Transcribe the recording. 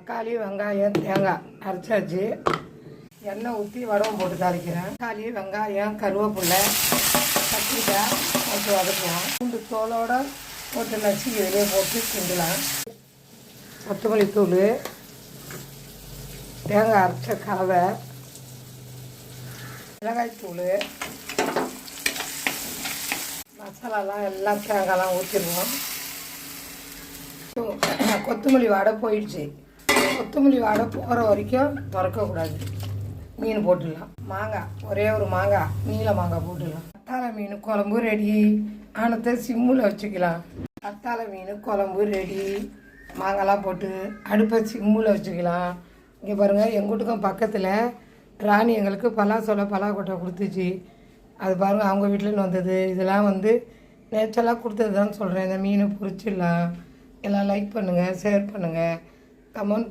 தக்காளி வெங்காயம் தேங்காய் அரைச்சாச்சு. எண்ணெய் ஊற்றி வடகம் போட்டு தாளிக்கிறேன். தக்காளி வெங்காயம் கருவேப்பிலை கத்திரிக்காய் போட்டு வதக்கலாம். பூண்டு தோலோடு போட்டு நசுக்கி இதிலே போட்டு கிண்டலாம். கொத்தமல்லி தூள், தேங்காய் அரைச்ச கலவை, மிளகாய்த்தூள், மசாலாலாம் எல்லாம் தேங்காய்லாம் ஊற்றிடுவோம். கொத்தமல்லி வாடை போயிடுச்சு. கொத்தமல்லி வாடை போகிற வரைக்கும் திறக்கக்கூடாது. மீன் போட்டுடலாம். மாங்காய், ஒரே ஒரு மாங்காய், நீல மாங்காய் போட்டுடலாம். கத்தாழை மீன் குழம்பு ரெடி. ஆனத்தை சிம்மில் வச்சுக்கலாம். கத்தாழை மீன் குழம்பு ரெடி. மாங்காய்லாம் போட்டு அடுப்பை சிம்மில் வச்சுக்கலாம். இங்கே பாருங்கள், எங்கள் வீட்டுக்கும் பக்கத்தில் ராணி எங்களுக்கு பலாக்கொட்டை கொடுத்துச்சு. அது பாருங்கள், அவங்க வீட்டிலேருந்து வந்தது. இதெல்லாம் நேச்சலாக கொடுத்தது தான் சொல்கிறேன். இந்த மீனை பொரிச்சிடலாம். எல்லாம் லைக் பண்ணுங்கள், ஷேர் பண்ணுங்கள், கமெண்ட்